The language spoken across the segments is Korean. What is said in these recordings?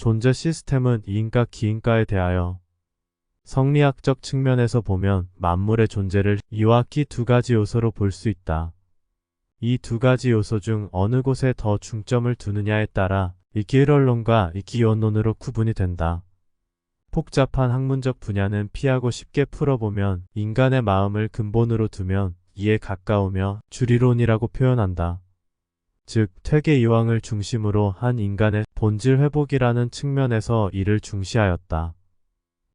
존재 시스템은 이인과 기인과에 대하여 성리학적 측면에서 보면 만물의 존재를 이와 기 두 가지 요소로 볼 수 있다. 이 두 가지 요소 중 어느 곳에 더 중점을 두느냐에 따라 이기론과 이기원론으로 구분이 된다. 복잡한 학문적 분야는 피하고 쉽게 풀어보면 인간의 마음을 근본으로 두면 이에 가까우며 주리론이라고 표현한다. 즉 퇴계이왕을 중심으로 한 인간의 본질 회복이라는 측면에서 이를 중시하였다.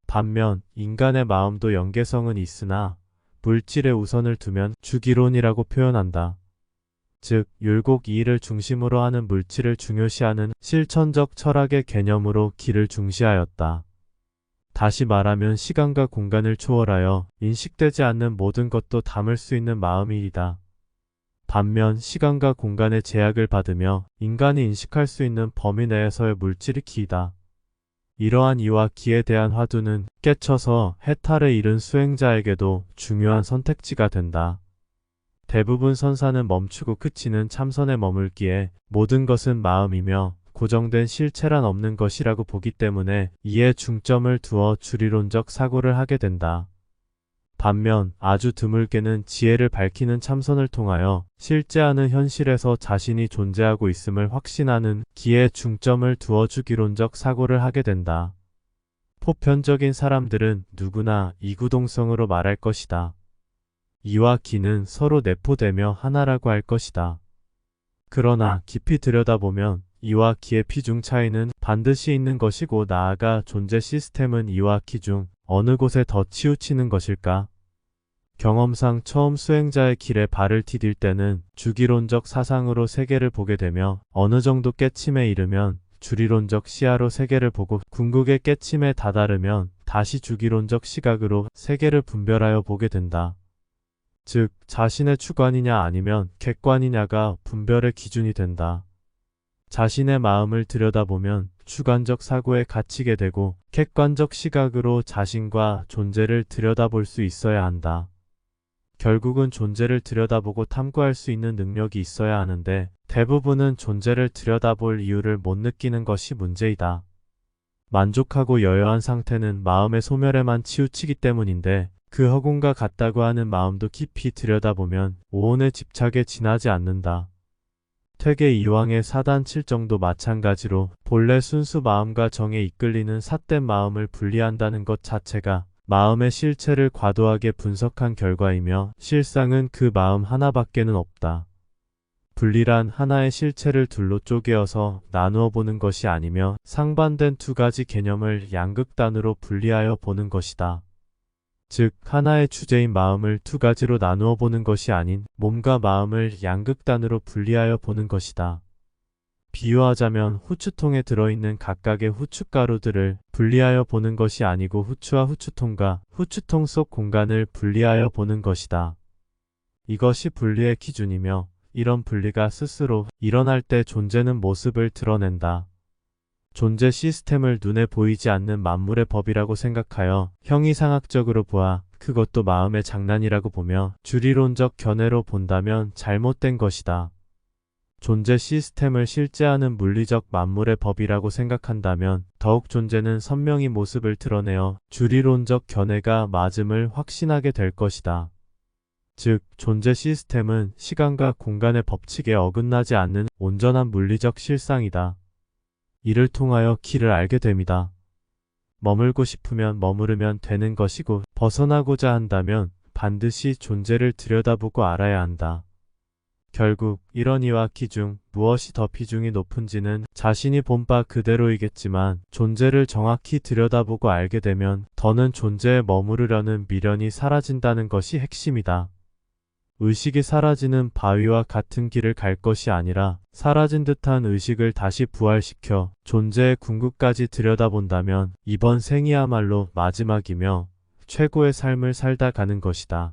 반면 인간의 마음도 연계성은 있으나 물질의 우선을 두면 주기론이라고 표현한다. 즉 율곡 이의를 중심으로 하는 물질을 중요시하는 실천적 철학의 개념으로 기를 중시하였다. 다시 말하면 시간과 공간을 초월하여 인식되지 않는 모든 것도 담을 수 있는 마음이다. 반면 시간과 공간의 제약을 받으며 인간이 인식할 수 있는 범위 내에서의 물질이 기이다. 이러한 이와 기에 대한 화두는 깨쳐서 해탈에 이른 수행자에게도 중요한 선택지가 된다. 대부분 선사는 멈추고 그치는 참선에 머물기에 모든 것은 마음이며 고정된 실체란 없는 것이라고 보기 때문에 이에 중점을 두어 주리론적 사고를 하게 된다. 반면 아주 드물게는 지혜를 밝히는 참선을 통하여 실제하는 현실에서 자신이 존재하고 있음을 확신하는 기에 중점을 두어 주기론적 사고를 하게 된다. 보편적인 사람들은 누구나 이구동성으로 말할 것이다. 이와 기는 서로 내포되며 하나라고 할 것이다. 그러나 깊이 들여다보면 이와 기의 비중 차이는 반드시 있는 것이고 나아가 존재 시스템은 이와 기 중 어느 곳에 더 치우치는 것일까? 경험상 처음 수행자의 길에 발을 디딜 때는 주기론적 사상으로 세계를 보게 되며 어느 정도 깨침에 이르면 주리론적 시야로 세계를 보고 궁극의 깨침에 다다르면 다시 주기론적 시각으로 세계를 분별하여 보게 된다. 즉 자신의 주관이냐 아니면 객관이냐가 분별의 기준이 된다. 자신의 마음을 들여다보면 주관적 사고에 갇히게 되고 객관적 시각으로 자신과 존재를 들여다볼 수 있어야 한다. 결국은 존재를 들여다보고 탐구할 수 있는 능력이 있어야 하는데 대부분은 존재를 들여다볼 이유를 못 느끼는 것이 문제이다. 만족하고 여여한 상태는 마음의 소멸에만 치우치기 때문인데 그 허공과 같다고 하는 마음도 깊이 들여다보면 오온의 집착에 지나지 않는다. 퇴계 이왕의 사단 7정도 마찬가지로 본래 순수 마음과 정에 이끌리는 삿된 마음을 분리한다는 것 자체가 마음의 실체를 과도하게 분석한 결과이며 실상은 그 마음 하나밖에는 없다. 분리란 하나의 실체를 둘로 쪼개어서 나누어 보는 것이 아니며 상반된 두 가지 개념을 양극단으로 분리하여 보는 것이다. 즉 하나의 주제인 마음을 두 가지로 나누어 보는 것이 아닌 몸과 마음을 양극단으로 분리하여 보는 것이다. 비유하자면 후추통에 들어있는 각각의 후춧가루들을 분리하여 보는 것이 아니고 후추와 후추통과 후추통 속 공간을 분리하여 보는 것이다. 이것이 분리의 기준이며 이런 분리가 스스로 일어날 때 존재는 모습을 드러낸다. 존재 시스템을 눈에 보이지 않는 만물의 법이라고 생각하여 형이상학적으로 보아 그것도 마음의 장난이라고 보며 주리론적 견해로 본다면 잘못된 것이다. 존재 시스템을 실제하는 물리적 만물의 법이라고 생각한다면 더욱 존재는 선명히 모습을 드러내어 주리론적 견해가 맞음을 확신하게 될 것이다. 즉 존재 시스템은 시간과 공간의 법칙에 어긋나지 않는 온전한 물리적 실상이다. 이를 통하여 기를 알게 됩니다. 머물고 싶으면 머무르면 되는 것이고 벗어나고자 한다면 반드시 존재를 들여다보고 알아야 한다. 결국 이런 이와 기 중 무엇이 더 비중이 높은지는 자신이 본 바 그대로이겠지만 존재를 정확히 들여다보고 알게 되면 더는 존재에 머무르려는 미련이 사라진다는 것이 핵심이다. 의식이 사라지는 바위와 같은 길을 갈 것이 아니라 사라진 듯한 의식을 다시 부활시켜 존재의 궁극까지 들여다본다면 이번 생이야말로 마지막이며 최고의 삶을 살다 가는 것이다.